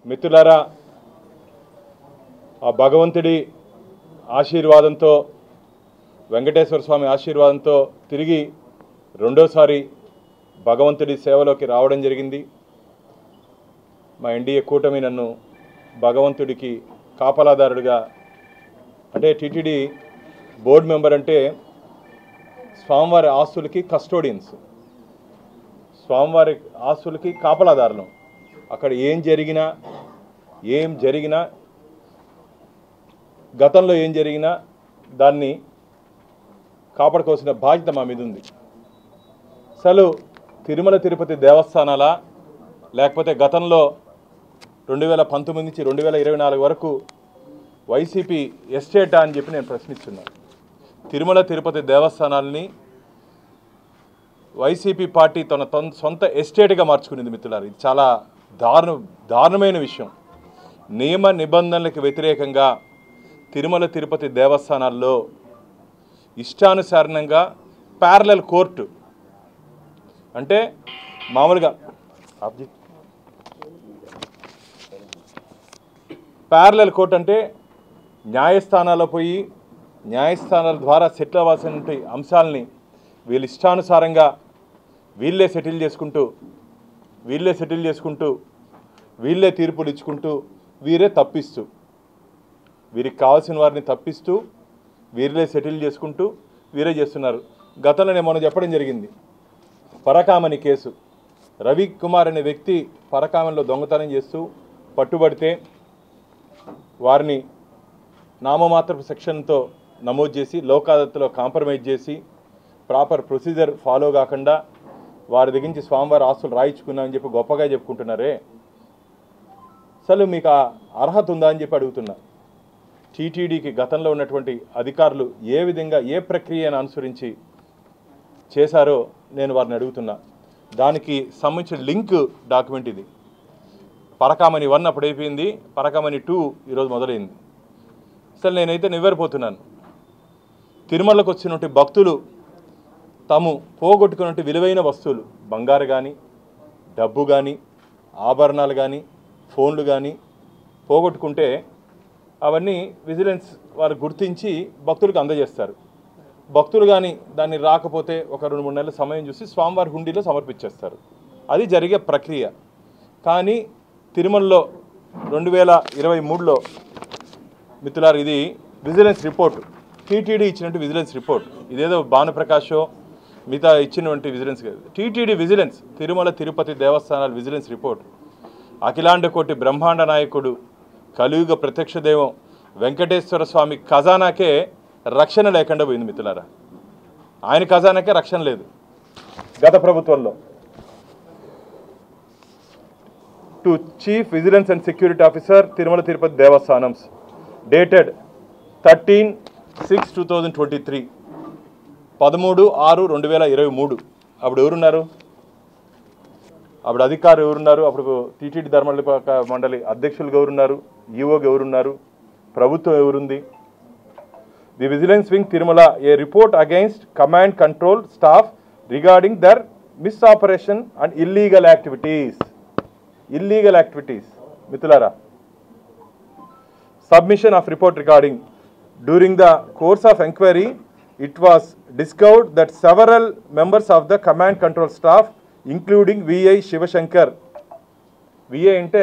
మిత్రులారా, ఆ భగవంతుడి ఆశీర్వాదంతో, వెంకటేశ్వర స్వామి ఆశీర్వాదంతో తిరిగి రెండోసారి భగవంతుడి సేవలోకి రావడం జరిగింది. మా ఎన్డీఏ కూటమి నన్ను భగవంతుడికి కాపలాదారుడిగా, అంటే టీటీడీ బోర్డు మెంబర్ అంటే స్వామివారి ఆస్తులకి కస్టోడియన్స్, స్వామివారి ఆస్తులకి కాపలాదారులం. అక్కడ ఏం జరిగినా గతంలో ఏం జరిగినా దాన్ని కాపాడుకోవాల్సిన బాధ్యత మా మీద ఉంది. అసలు తిరుమల తిరుపతి దేవస్థానాలా, లేకపోతే గతంలో 2019 నుంచి 2024 వరకు వైసీపీ ఎస్టేటా అని చెప్పి నేను ప్రశ్నిస్తున్నాను. తిరుమల తిరుపతి దేవస్థానాలని వైసీపీ పార్టీ తన సొంత ఎస్టేట్గా మార్చుకునేది మిత్రులారు. ఇది చాలా దారుణమైన విషయం. నియమ నిబంధనలకు వ్యతిరేకంగా తిరుమల తిరుపతి దేవస్థానాల్లో ఇష్టానుసారంగా ప్యారలల్ కోర్టు, అంటే మామూలుగా ప్యారలల్ కోర్టు అంటే న్యాయస్థానాల్లో పోయి న్యాయస్థానాల ద్వారా సెటిల్ అవ్వాల్సిన అంశాలని వీళ్ళు ఇష్టానుసారంగా వీళ్ళే సెటిల్ చేసుకుంటూ వీళ్ళే తీర్పులు ఇచ్చుకుంటూ వీరికి కావాల్సిన వారిని తప్పిస్తూ వీళ్ళే సెటిల్ చేసుకుంటూ వీరే చేస్తున్నారు. గతంలో నేను మొన్న చెప్పడం జరిగింది, పరకామణి కేసు. రవి కుమార్ అనే వ్యక్తి పరకామణిలో దొంగతనం చేస్తూ పట్టుబడితే వారిని నామమాత్రపు సెక్షన్తో నమోదు చేసి లోక్ అదాలత్లో కాంప్రమైజ్ చేసి ప్రాపర్ ప్రొసీజర్ ఫాలో కాకుండా వారి దగ్గర నుంచి స్వామివారి ఆస్తులు రాయించుకున్నామని చెప్పి గొప్పగా చెప్పుకుంటున్నారే. అసలు మీకు ఆ అర్హత ఉందా అని చెప్పి అడుగుతున్నా. టీటీడీకి గతంలో ఉన్నటువంటి అధికారులు ఏ విధంగా ఏ ప్రక్రియను అనుసరించి చేశారో నేను వారిని అడుగుతున్నా. దానికి సంబంధించిన లింక్ డాక్యుమెంట్ ఇది. పరకామణి 1 అప్పుడు అయిపోయింది, పరకామణి 2 ఈరోజు మొదలైంది. అసలు నేనైతే నివ్వెరపోతున్నాను. తిరుమలకు వచ్చినటువంటి భక్తులు తాము పోగొట్టుకున్నటువంటి విలువైన వస్తువులు, బంగారు కానీ, డబ్బు కానీ, ఆభరణాలు కానీ, ఫోన్లు కానీ పోగొట్టుకుంటే అవన్నీ విజిలెన్స్ వారు గుర్తించి భక్తులకు అందజేస్తారు. భక్తులు కానీ దాన్ని రాకపోతే ఒక 2-3 నెలల సమయం చూసి స్వామివారి హుండీలో సమర్పించేస్తారు. అది జరిగే ప్రక్రియ. కానీ తిరుమలలో 2023లో మిత్రులారు, ఇది విజిలెన్స్ రిపోర్టు, టీటీడీ ఇచ్చినట్టు విజిలెన్స్ రిపోర్ట్. ఇదేదో భానుప్రకాషో మిగతా ఇచ్చినటువంటి విజిలెన్స్ కాదు. టీటీడీ విజిలెన్స్, తిరుమల తిరుపతి దేవస్థానాల విజిలెన్స్ రిపోర్ట్. అఖిలాండ కోటి బ్రహ్మాండ నాయకుడు, కలియుగ ప్రత్యక్ష దైవం వెంకటేశ్వర స్వామి ఖజానాకే రక్షణ లేకుండా పోయింది మిత్రులారా. ఆయన ఖజానాకే రక్షణ లేదు గత ప్రభుత్వంలో. To chief vigilance and security officer Tirumala Tirupati Devasthanams, dated 13/6/2023, 13/6/2023. అప్పుడు ఎవరున్నారు? అప్పుడు అధికారులు ఎవరున్నారు? అప్పుడు టీటీడీ ధర్మనిరపేక్ష మండలి అధ్యక్షులు ఎవరున్నారు? ఈఓగా ఎవరున్నారు? ప్రభుత్వం ఎవరుంది? The vigilance wing Tirumala a report against command control staff regarding their misoperation and illegal activities మిత్రులారా. Submission of report regarding, during the course of inquiry, it was discovered that several members of the command control staff, including VI Shivashankar, VI ante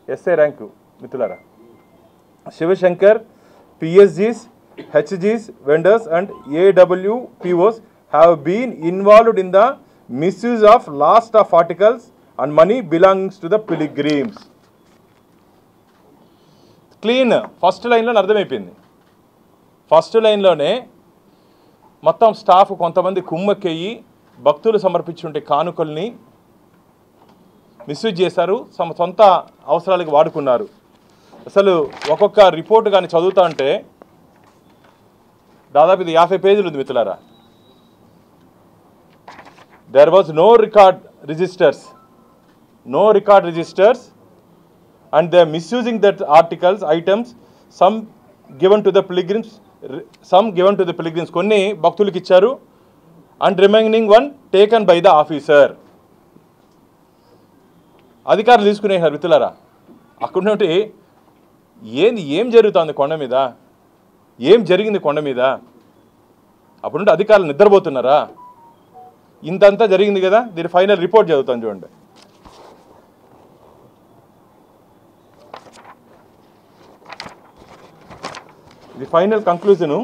SA rank మిత్రులారా, Shivashankar, PSGs, HGs, vendors and AWPOs have been involved in the misuse of lost of articles and money belongs to the pilgrims. Clean first లైన్లో అర్థమైపోయింది. First లైన్లోనే మొత్తం staff కొంతమంది కుమ్మక్కెయ్యి భక్తులు సమర్పించుంటే కానుకల్ని misuse చేశారు, సొంత అవసరాలకు వాడుకున్నారు. అసలు ఒక్కొక్క రిపోర్ట్ కానీ చదువుతా అంటే దాదాపు ఇది 50 పేజీలు ఉంది మిత్రులారా. There was no record registers and they are misusing that articles, items, some given to the pilgrims, కొన్ని భక్తులకు ఇచ్చారు, and remaining one taken by the officer. అధికారులు తీసుకునేసారు మిత్రులారా. అక్కడ నుండి ఏం జరుగుతుంది కొండ మీద, ఏం జరిగింది కొండ మీద? అప్పుడు నుండి అధికారులు నిద్రపోతున్నారా? ఇంతంతా జరిగింది కదా, దీని ఫైనల్ రిపోర్ట్ చదువుతాను చూడండి. ఇది ఫైనల్ కంక్లూజను.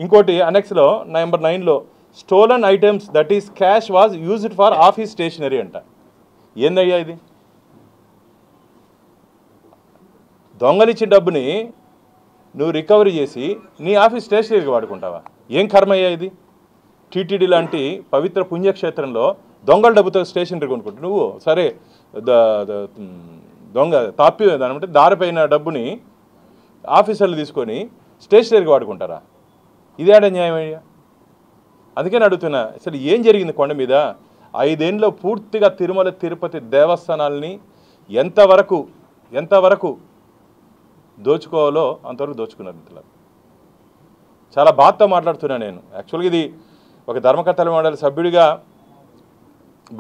ఇంకోటి అనెక్స్లో నెంబర్ 9లో stolen items that is cash was used for office stationery అంట. ఏందయ్యా ఇది? దొంగలిచ్చిన డబ్బుని నువ్వు రికవరీ చేసి నీ ఆఫీస్ స్టేషనరీకి వాడుకుంటావా? ఏం కర్మయ్యా ఇది? టీటీడీ లాంటి పవిత్ర పుణ్యక్షేత్రంలో దొంగల డబ్బుతో స్టేషనరీ కొనుక్కుంటు నువ్వు సరే, దొంగ దాని దారిపోయిన డబ్బుని ఆఫీసర్లు తీసుకొని స్టేషనరీకి వాడుకుంటారా? ఇదేడ న్యాయమయ్యా? అందుకని అడుగుతున్నా, అసలు ఏం జరిగింది కొండ మీద? 5 ఏళ్ళలో పూర్తిగా తిరుమల తిరుపతి దేవస్థానాలని ఎంతవరకు దోచుకోవాలో అంతవరకు దోచుకున్నారు మిత్రులారా. చాలా బాధతో మాట్లాడుతున్నా నేను. యాక్చువల్గా ఇది ఒక ధర్మకర్తల మండలి సభ్యుడిగా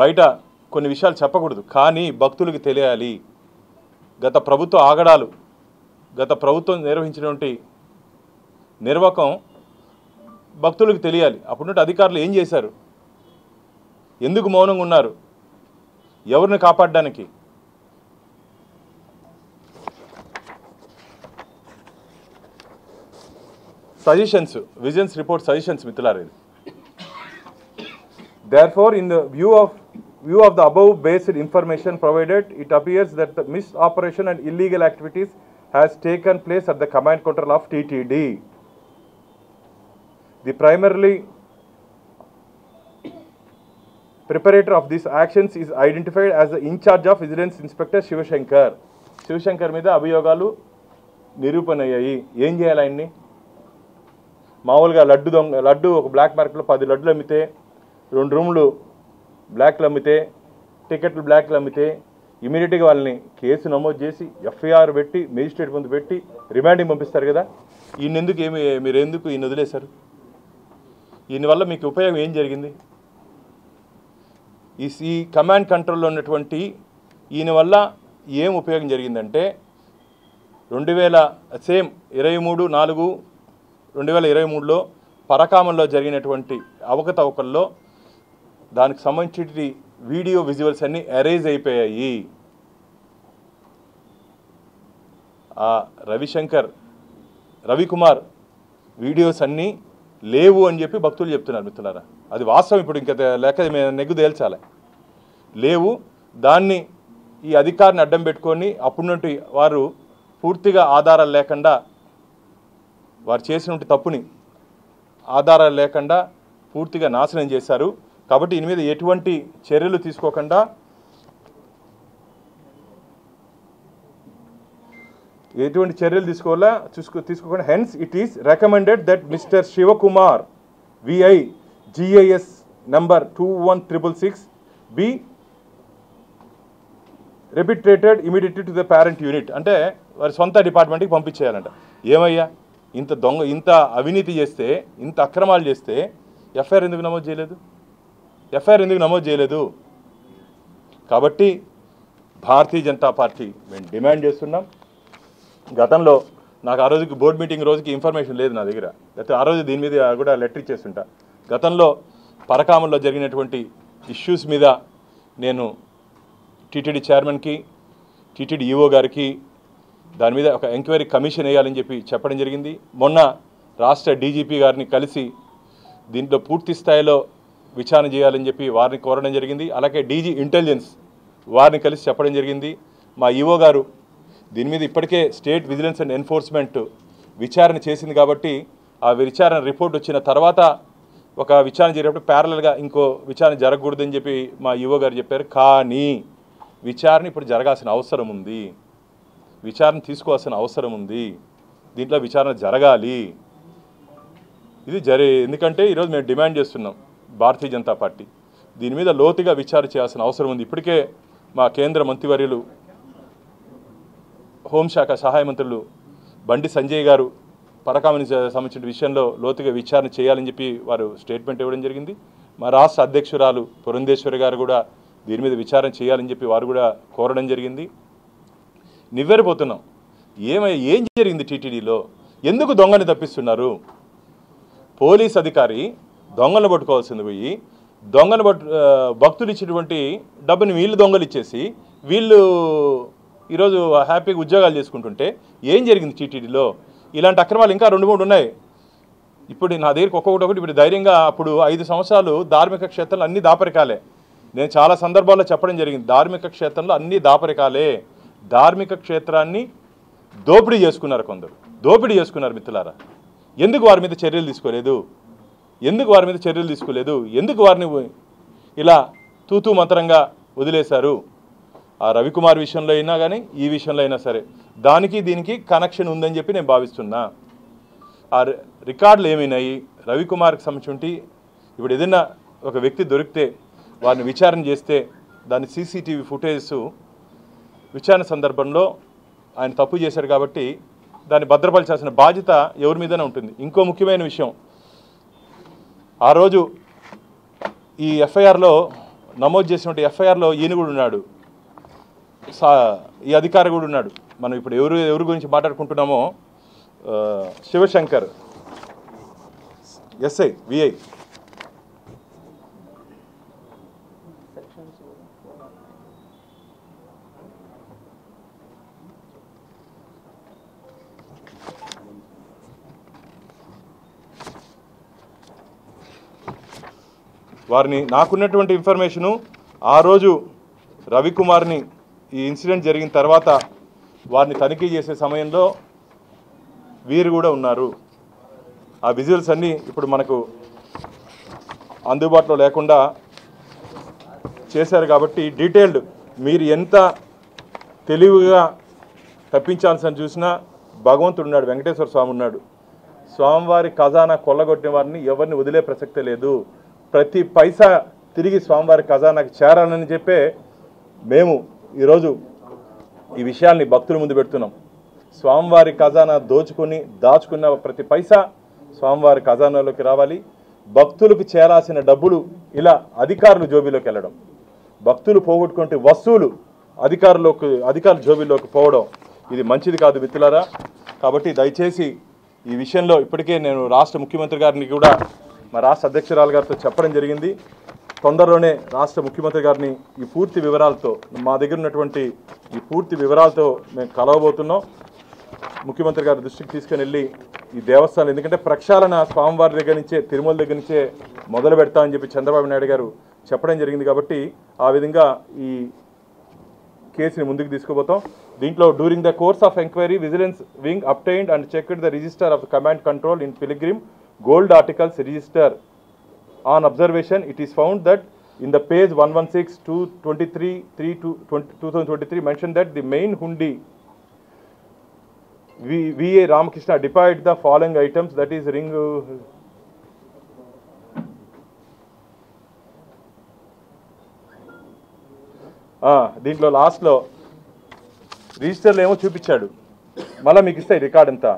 బయట కొన్ని విషయాలు చెప్పకూడదు, కానీ భక్తులకు తెలియాలి. గత ప్రభుత్వ ఆగడాలు, గత ప్రభుత్వం నిర్వహించినటువంటి నిర్వాకం భక్తులకు తెలియాలి. అప్పుడు అధికారులు ఏం చేశారు? ఎందుకు మౌనంగా ఉన్నారు? ఎవరిని కాపాడడానికి? సజెషన్స్, విజిలెన్స్ రిపోర్ట్ సజెషన్స్ మిత్రులారా. ఇది therefore in the view of the above based information provided, it appears that the misoperation and illegal activities has taken place at the command control of TTD. The primarily preparator of these actions is identified as the in charge of Vigilance Inspector Shivashankar. Shivashankar మీద అభియోగాలు నిరూపణ అయ్యాయి. ఏం చేయాలి ఆయన్ని? మామూలుగా లడ్డు ఒక black మార్కెట్లో 10 లడ్డులు అమ్మితే, 2 రూములు బ్లాక్లు అమ్మితే, టికెట్లు బ్లాక్లు అమ్మితే ఇమీడియట్గా వాళ్ళని కేసు నమోదు చేసి ఎఫ్ఐఆర్ పెట్టి మేజిస్ట్రేట్ ముందు పెట్టి రిమాండింగ్ పంపిస్తారు కదా. మీరు ఎందుకు ఈయన వదిలేశారు? దీనివల్ల మీకు ఉపయోగం ఏం జరిగింది? ఈ కమాండ్ కంట్రోల్లో ఉన్నటువంటి ఈయన వల్ల ఏం ఉపయోగం జరిగిందంటే 23/4/2023లో పరకామంలో జరిగినటువంటి అవకతవకల్లో దానికి సంబంధించి వీడియో విజువల్స్ అన్నీ ఎరేజ్ అయిపోయాయి. ఆ రవికుమార్ వీడియోస్ అన్నీ లేవు అని చెప్పి భక్తులు చెప్తున్నారు మిత్రులారా. అది వాస్తవం. ఇప్పుడు ఇంకా లెక్క నెగ్గు తేల్చాలి. లేవు. దాన్ని ఈ అధికారిని అడ్డం పెట్టుకొని అప్పటి నుండి వారు పూర్తిగా ఆధారాలు లేకుండా, వారు చేసినటువంటి తప్పుని ఆధారాలు లేకుండా పూర్తిగా నాశనం చేశారు. కాబట్టి దీని మీద ఎటువంటి చర్యలు తీసుకోకుండా తీసుకోకుండా hence it is recommended that mister Shivakumar VI GIS number 21666 be repatriated immediately to the parent unit. అంటే వారి సొంత డిపార్ట్మెంట్కి పంపించేయాలంట. ఏమయ్యా, ఇంత అవినీతి చేస్తే, ఇంత అక్రమాలు చేస్తే ఎఫ్ఐఆర్ ఎందుకు నమోదు చేయలేదు? కాబట్టి భారతీయ జనతా పార్టీ మేము డిమాండ్ చేస్తున్నాం. గతంలో నాకు ఆ రోజుకి బోర్డు మీటింగ్ రోజుకి ఇన్ఫర్మేషన్ లేదు నా దగ్గర, లేకపోతే ఆ రోజు దీని మీద కూడా లెటర్ ఇచ్చేస్తుంటా. గతంలో పరకామంలో జరిగినటువంటి ఇష్యూస్ మీద నేను టీటీడీ చైర్మన్కి, టీటీడీ ఈఓ గారికి దాని మీద ఒక ఎంక్వైరీ కమిషన్ వేయాలని చెప్పడం జరిగింది. మొన్న రాష్ట్ర డీజీపీ గారిని కలిసి దీంట్లో పూర్తి స్థాయిలో విచారణ చేయాలని చెప్పి వారిని కోరడం జరిగింది. అలాగే డీజీ ఇంటెలిజెన్స్ వారిని కలిసి చెప్పడం జరిగింది. మా ఈఓ గారు దీని మీద ఇప్పటికే స్టేట్ విజిలెన్స్ అండ్ ఎన్ఫోర్స్మెంట్ విచారణ చేసింది. కాబట్టి ఆ విచారణ రిపోర్ట్ వచ్చిన తర్వాత ఒక విచారణ జరిగినప్పుడు ప్యారలల్గా ఇంకో విచారణ జరగకూడదని చెప్పి మా ఈఓ గారు చెప్పారు. కానీ విచారణ ఇప్పుడు జరగాల్సిన అవసరం ఉంది, విచారణ తీసుకోవాల్సిన అవసరం ఉంది. దీంట్లో విచారణ జరగాలి. ఇది ఎందుకంటే ఈరోజు మేము డిమాండ్ చేస్తున్నాం భారతీయ జనతా పార్టీ దీని మీద లోతుగా విచారణ చేయాల్సిన అవసరం ఉంది. ఇప్పటికే మా కేంద్ర మంత్రివర్యులు హోంశాఖ సహాయ మంత్రులు బండి సంజయ్ గారు పరకామని సంబంధించిన విషయంలో లోతుగా విచారణ చేయాలని చెప్పి వారు స్టేట్మెంట్ ఇవ్వడం జరిగింది. మా రాష్ట్ర అధ్యక్షురాలు పురంధేశ్వరి గారు కూడా దీని మీద విచారణ చేయాలని చెప్పి వారు కూడా కోరడం జరిగింది. నివ్వెరపోతున్నాం. ఏం జరిగింది టీటీడీలో? ఎందుకు దొంగని తప్పిస్తున్నారు? పోలీస్ అధికారి దొంగలను పట్టుకోవాల్సింది పోయి భక్తులు ఇచ్చినటువంటి డబ్బుని వీళ్ళు దొంగలు ఇచ్చేసి వీళ్ళు ఈరోజు హ్యాపీగా ఉద్యోగాలు చేసుకుంటుంటే ఏం జరిగింది టీటీడీలో? ఇలాంటి అక్రమాలు ఇంకా 2-3 ఉన్నాయి. ఇప్పుడు నా దగ్గరికి ఒక్కొక్కటి ఇప్పుడు ధైర్యంగా అప్పుడు 5 సంవత్సరాలు ధార్మిక క్షేత్రంలో అన్ని దాపరికాలే. నేను చాలా సందర్భాల్లో చెప్పడం జరిగింది, ధార్మిక క్షేత్రంలో అన్ని దాపరికాలే. ధార్మిక క్షేత్రాన్ని దోపిడీ చేసుకున్నారు, కొందరు దోపిడీ చేసుకున్నారు మిత్రులారా. ఎందుకు వారి మీద చర్యలు తీసుకోలేదు? ఎందుకు వారిని ఇలా తూతూ మంత్రంగా వదిలేశారు? ఆ రవికుమార్ విషయంలో అయినా కానీ ఈ విషయంలో అయినా సరే దానికి దీనికి కనెక్షన్ ఉందని చెప్పి నేను భావిస్తున్నా. ఆ రికార్డులు ఏమైనాయి? రవికుమార్కి సంబంధించి ఇప్పుడు ఏదైనా ఒక వ్యక్తి దొరికితే వారిని విచారణ చేస్తే దాని సీసీటీవీ ఫుటేజెస్ విచారణ సందర్భంలో ఆయన తప్పు చేశారు కాబట్టి దాన్ని భద్రపరచాల్సిన బాధ్యత ఎవరి మీదనే ఉంటుంది. ఇంకో ముఖ్యమైన విషయం, ఆ రోజు ఈ ఎఫ్ఐఆర్లో నమోదు చేసినటువంటి ఎఫ్ఐఆర్లో ఈయన కూడా ఉన్నాడు, ఈ అధికారి కూడా ఉన్నాడు. మనం ఇప్పుడు ఎవరి గురించి మాట్లాడుకుంటున్నామో శివశంకర్ ఎస్ఐ విఐ. వారిని నాకున్నటువంటి ఇన్ఫర్మేషను ఆ రోజు రవికుమార్ని ఈ ఇన్సిడెంట్ జరిగిన తర్వాత వారిని తనిఖీ చేసే సమయంలో వీరు కూడా ఉన్నారు. ఆ విజువల్స్ అన్నీ ఇప్పుడు మనకు అందుబాటులో లేకుండా చేశారు కాబట్టి డీటెయిల్డ్ మీరు ఎంత తెలివిగా తప్పించాల్సిన చూసినా భగవంతుడు ఉన్నాడు, వెంకటేశ్వర స్వామి ఉన్నాడు. స్వామివారి ఖజానా కొల్లగొట్టిన వారిని ఎవరిని వదిలే ప్రసక్తే లేదు. ప్రతి పైసా తిరిగి స్వామివారి ఖజానాకి చేరాలని చెప్పే మేము ఈరోజు ఈ విషయాల్ని భక్తుల ముందు పెడుతున్నాం. స్వామివారి ఖజానా దాచుకున్న ప్రతి పైసా స్వామివారి ఖజానాలోకి రావాలి. భక్తులకు చేరాల్సిన డబ్బులు ఇలా అధికారుల జోబీలోకి వెళ్ళడం, భక్తులు పోగొట్టుకుంటే వస్తువులు అధికారుల జోబీలోకి పోవడం ఇది మంచిది కాదు మిత్రులారా. కాబట్టి దయచేసి ఈ విషయంలో ఇప్పటికే నేను రాష్ట్ర ముఖ్యమంత్రి గారిని కూడా మా రాష్ట్ర అధ్యక్షురాలు గారితో చెప్పడం జరిగింది. తొందరలోనే రాష్ట్ర ముఖ్యమంత్రి గారిని ఈ పూర్తి వివరాలతో మా దగ్గర ఉన్నటువంటి ఈ పూర్తి వివరాలతో మేము కలవబోతున్నాం. ముఖ్యమంత్రి గారి దృష్టికి తీసుకుని వెళ్ళి ఈ దేవస్థానం, ఎందుకంటే ప్రక్షాళన స్వామివారి దగ్గర నుంచే తిరుమల దగ్గర నుంచే మొదలు పెడతామని చెప్పి చంద్రబాబు నాయుడు గారు చెప్పడం జరిగింది. కాబట్టి ఆ విధంగా ఈ కేసుని ముందుకు తీసుకుపోతాం. దీంట్లో during the course of enquiry vigilance wing obtained and checked the register of the command control in pilgrim gold articles register. On observation, it is found that in the page 116-223-2023 mentioned that the main hundi V.A. Ramakrishna deployed the following items, that is ring, దీంట్లో లాస్ట్లో రిజిస్టర్లో ఏమో చూపించాడు, మళ్ళీ మీకు ఇస్తాయి record అంతా.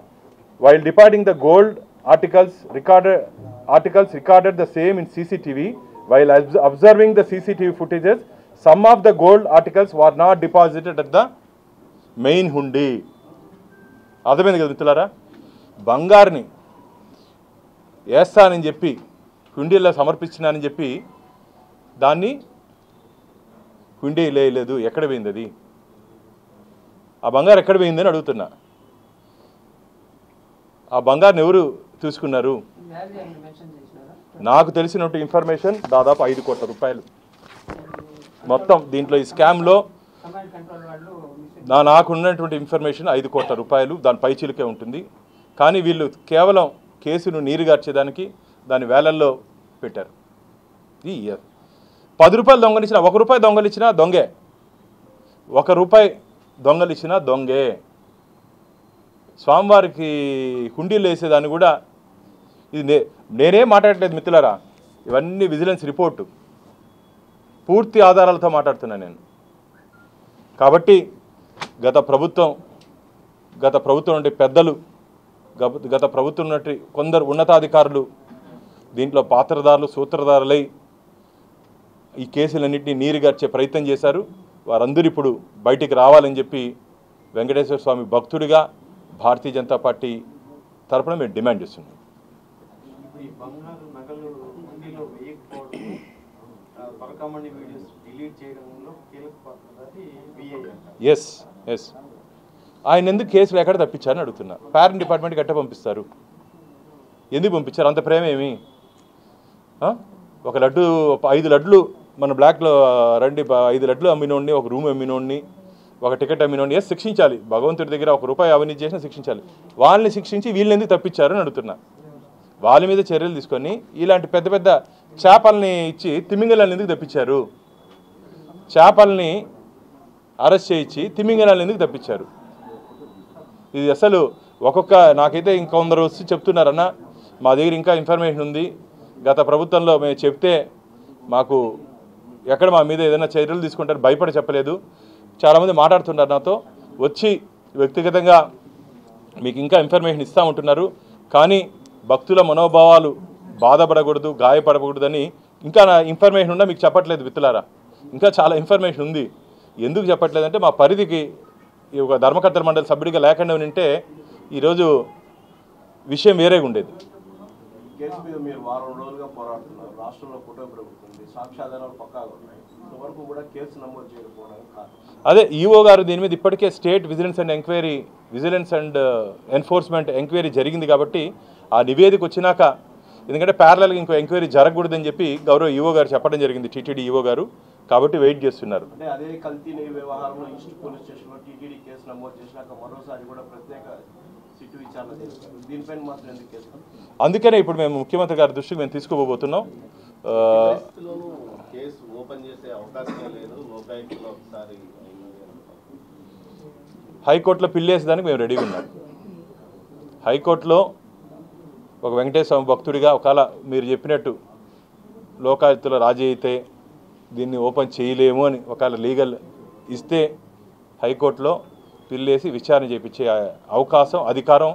While departing the gold articles recorded the same in CCTV. While observing the CCTV footages, some of the gold articles were not deposited at the main hundi. అర్థమైంది కదా మిత్రులారా? బంగారుని వేస్తానని చెప్పి హుండీలో సమర్పించినానని చెప్పి దాన్ని హుండీ లేదు. ఎక్కడ పోయింది అది? ఆ బంగారు ఎక్కడ పోయిందని అడుగుతున్నా. ఆ బంగారుని ఎవరు తీసుకున్నారు? నాకు తెలిసినట్టు ఇన్ఫర్మేషన్ దాదాపు 5 కోట్ల రూపాయలు మొత్తం దీంట్లో ఈ స్కామ్లో. నాకున్నటువంటి ఇన్ఫర్మేషన్ 5 కోట్ల రూపాయలు, దాని పైచిలుకే ఉంటుంది. కానీ వీళ్ళు కేవలం కేసును నీరుగార్చేదానికి దాని వేలల్లో పెట్టారు. ఈ 10 రూపాయలు దొంగలిచ్చినా, 1 రూపాయి దొంగలిచ్చినా దొంగే, 1 రూపాయి దొంగలిచ్చినా దొంగే. స్వామివారికి హుండీలు వేసేదాన్ని కూడా ఇది నేనేం మాట్లాడలేదు మిత్రులారా, ఇవన్నీ విజిలెన్స్ రిపోర్టు పూర్తి ఆధారాలతో మాట్లాడుతున్నాను నేను. కాబట్టి గత ప్రభుత్వం నుండి పెద్దలు, గత ప్రభుత్వం నుండి కొందరు ఉన్నతాధికారులు దీంట్లో పాత్రదారులు, సూత్రధారులై ఈ కేసులన్నింటినీ నీరుగార్చే ప్రయత్నం చేశారు. వారందరూ ఇప్పుడు బయటికి రావాలని చెప్పి వెంకటేశ్వర స్వామి భక్తుడిగా భారతీయ జనతా పార్టీ తరఫున మేము డిమాండ్ చేస్తున్నాం. ఎస్ ఎస్ ఆయన ఎందుకు కేసులు ఎక్కడ తప్పించారని అడుగుతున్నా. పేరెంట్ డిపార్ట్మెంట్కి ఎట్ట పంపిస్తారు? ఎందుకు పంపించారు? అంత ప్రేమ ఏమి? ఒక లడ్డు 5 లడ్లు మన బ్లాక్లో రండి 5 లడ్లు అమ్మినోడిని, ఒక రూమ్ అమ్మినోడిని, ఒక టికెట్ అమ్మినోడిని శిక్షించాలి. భగవంతుడి దగ్గర ₹1 అవినీతి చేసినా శిక్షించాలి. వాళ్ళని శిక్షించి వీళ్ళని ఎందుకు తప్పించారని అడుగుతున్నా. వాళ్ళ మీద చర్యలు తీసుకొని ఇలాంటి పెద్ద పెద్ద చేపల్ని ఇచ్చి తిమింగలాన్ని ఎందుకు తప్పించారు? చేపల్ని అరెస్ట్ చేయించి తిమింగలాన్ని ఎందుకు తప్పించారు? ఇది అసలు నాకైతే ఇంకొందరు వచ్చి చెప్తున్నారన్న మా దగ్గర ఇంకా ఇన్ఫర్మేషన్ ఉంది, గత ప్రభుత్వంలో మేము చెప్తే మాకు ఎక్కడ మా మీద ఏదైనా చర్యలు తీసుకుంటారు భయపడి చెప్పలేదు. చాలామంది మాట్లాడుతున్నారు నాతో వచ్చి వ్యక్తిగతంగా మీకు ఇంకా ఇన్ఫర్మేషన్ ఇస్తూ ఉంటున్నారు. కానీ భక్తుల మనోభావాలు బాధపడకూడదు, గాయపడకూడదని ఇంకా నా ఇన్ఫర్మేషన్ ఉన్నా మీకు చెప్పట్లేదు మిత్రులారా. ఇంకా చాలా ఇన్ఫర్మేషన్ ఉంది. ఎందుకు చెప్పట్లేదంటే మా పరిధికి ఒక ధర్మకర్తల మండలి సభ్యుడిగా లేకుండా ఉంటే ఈరోజు విషయం వేరేగా ఉండేది. కేసు మీద మీరు వారం రోజులుగా పోరాడుతున్నారు. రాష్ట్రంలో కుటుంబ ప్రభుత్వం ఉంది, సాక్ష్యాధారాలు పక్కాగా ఉన్నాయి. ఇంతవరకు కూడా కేసు నమోదు చేయకపోవడానికి కారణం అదే ఈఓ గారు దీని మీద ఇప్పటికే state vigilance and enforcement enquiry జరిగింది కాబట్టి ఆ నివేదిక వచ్చినాక, ఎందుకంటే ప్యారలల్గా ఇంకో ఎంక్వైరీ జరగకూడదని చెప్పి గౌరవ ఈఓ గారు చెప్పడం జరిగింది, టీటీడీ ఈఓ గారు. కాబట్టి వెయిట్ చేస్తున్నారు. అంటే అదే కల్తీ వ్యవహారంలో ఈస్ట్ పోలీస్ స్టేషన్లో టీటీడీ కేసు నమోదు చేసినాక మరోసారి కూడా ప్రత్యేక సిట్టు విచారణ చేస్తారు. దీనిపైన మాత్రం ఎందుకు కేసు? అందుకనే ఇప్పుడు మేము ముఖ్యమంత్రి గారి దృష్టికి మేము తీసుకోబోతున్నాం. కేసు ఓపెన్ చేసే అవకాశం లేదు. లోకాయుక్తలో ఒకసారి హైకోర్టులో పిల్లేసేదానికి మేము రెడీగా ఉన్నాం. హైకోర్టులో ఒక వెంకటేశ్వర స్వామి భక్తుడిగా ఒకవేళ మీరు చెప్పినట్టు లోకాయుక్తలో రాజీ అయితే దీన్ని ఓపెన్ చేయలేము అని ఒకవేళ లీగల్ ఇస్తే హైకోర్టులో పిల్లేసి విచారణ చేయించే అవకాశం, అధికారం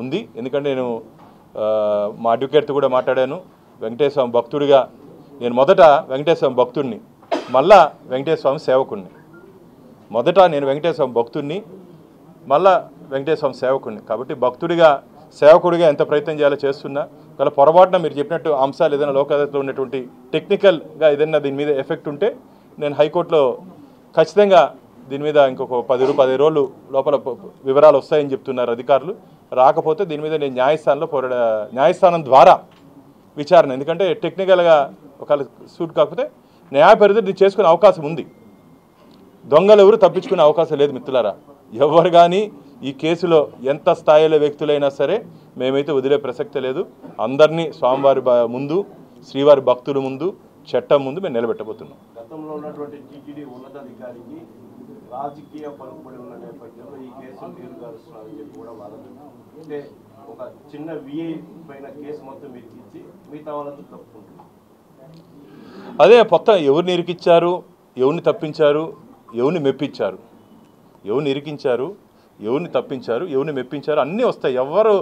ఉంది. ఎందుకంటే నేను మా అడ్వకేట్తో కూడా మాట్లాడాను. వెంకటేశ్వర స్వామి భక్తుడిగా నేను మొదట వెంకటేశ్వర స్వామి భక్తుడిని, మళ్ళా వెంకటేశ్వర స్వామి సేవకుడిని. మొదట నేను వెంకటేశ్వర స్వామి భక్తుడిని, మళ్ళా వెంకటేశ్వర స్వామి సేవకుడిని. కాబట్టి భక్తుడిగా సేవకుడిగా ఎంత ప్రయత్నం చేయాలో చేస్తున్నా. ఒకవేళ పొరపాటున మీరు చెప్పినట్టు అంశాలు ఏదైనా లోకాయుక్తలో ఉన్నటువంటి టెక్నికల్గా ఏదైనా దీని మీద ఎఫెక్ట్ ఉంటే నేను హైకోర్టులో ఖచ్చితంగా దీని మీద ఇంకొక 10 రోజులు లోపల వివరాలు వస్తాయని చెప్తున్నారు అధికారులు. రాకపోతే దీని మీద నేను న్యాయస్థానం ద్వారా విచారణ, ఎందుకంటే టెక్నికల్గా ఒకవేళ సూట్ కాకపోతే న్యాయ పరిధి చేసుకునే అవకాశం ఉంది. దొంగలు ఎవరు తప్పించుకునే అవకాశం లేదు మిత్రులారా. ఎవరు కానీ ఈ కేసులో ఎంత స్థాయిలో వ్యక్తులైనా సరే మేమైతే వదిలే ప్రసక్తి లేదు. అందరినీ స్వామివారి ముందు, శ్రీవారి భక్తుల ముందు, చట్టం ముందు మేము నిలబెట్టబోతున్నాం. గతంలో ఉన్నటువంటి టీటీడీ ఉన్నతాధికారికి రాజకీయ పలుకుబడి ఉన్న నేపథ్యంలో ఈ కేసు తీరుగారుస్తున్నారని చెప్పి కూడా వాదన. అంటే ఒక చిన్న విఐ పైన కేసు మొత్తం ఇరికిచ్చి మిగతా వాళ్ళందరూ తప్పుకుంటున్నారు. అదే మొత్తం ఎవరిని ఇరికిచ్చారు, ఎవరిని తప్పించారు, ఎవరిని మెప్పించారు, ఎవరిని ఇరికించారు, ఎవరిని తప్పించారు, ఎవరిని మెప్పించారు అన్నీ వస్తాయి. ఎవరు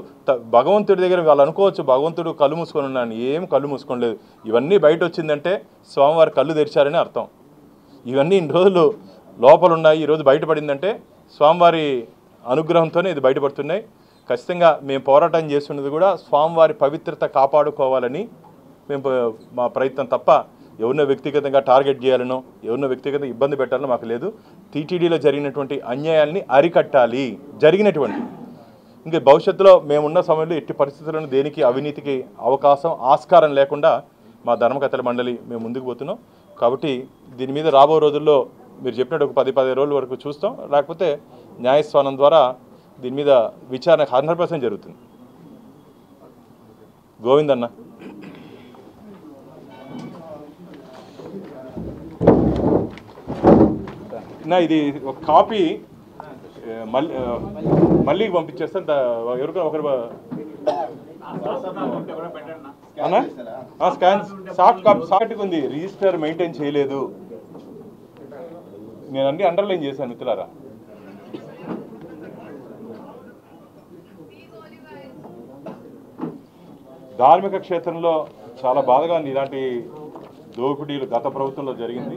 భగవంతుడి దగ్గర వాళ్ళు అనుకోవచ్చు భగవంతుడు కళ్ళు మూసుకొని ఉన్నాను, ఏం కళ్ళు మూసుకోలేదు. ఇవన్నీ బయట వచ్చిందంటే స్వామివారి కళ్ళు తెరిచారని అర్థం. ఇవన్నీ ఇన్ని రోజులు లోపల ఉన్నాయి, ఈరోజు బయటపడిందంటే స్వామివారి అనుగ్రహంతోనే ఇది బయటపడుతున్నాయి. ఖచ్చితంగా మేము పోరాటం చేస్తున్నది కూడా స్వామివారి పవిత్రత కాపాడుకోవాలని మేము మా ప్రయత్నం తప్ప ఎవరినో వ్యక్తిగతంగా టార్గెట్ చేయాలనో ఎవరినో వ్యక్తిగతంగా ఇబ్బంది పెట్టాలనో మాకు లేదు. టీటీడీలో జరిగినటువంటి అన్యాయాల్ని అరికట్టాలి. జరిగినటువంటి ఇంకా భవిష్యత్తులో మేమున్న సమయంలో ఎట్టి పరిస్థితులను దేనికి అవినీతికి అవకాశం ఆస్కారం లేకుండా మా ధర్మకర్తల మండలి మేము ముందుకు పోతున్నాం. కాబట్టి దీని మీద రాబో రోజుల్లో మీరు చెప్పినట్టు ఒక 10 రోజుల వరకు చూస్తాం. లేకపోతే న్యాయస్థానం ద్వారా దీని మీద విచారణ 100% జరుగుతుంది. గోవిందన్న నా ఇది ఒక కాపీ మళ్ళీ పంపించేస్తాను. ఎవరికో ఒకరు స్కాన్ సాఫ్ట్ కాపీ సాఫ్ట్గా ఉంది, రిజిస్టర్ మెయింటైన్ చేయలేదు. నేను అన్ని అండర్లైన్ చేశాను మిత్రులారా. ధార్మిక క్షేత్రంలో చాలా బాధగా ఉంది. ఇలాంటి దోపిడీలు గత ప్రభుత్వంలో జరిగింది.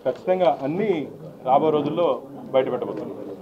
ఖచ్చితంగా అన్నీ రాబో రోజుల్లో బయటపెట్టబోతున్నాయి.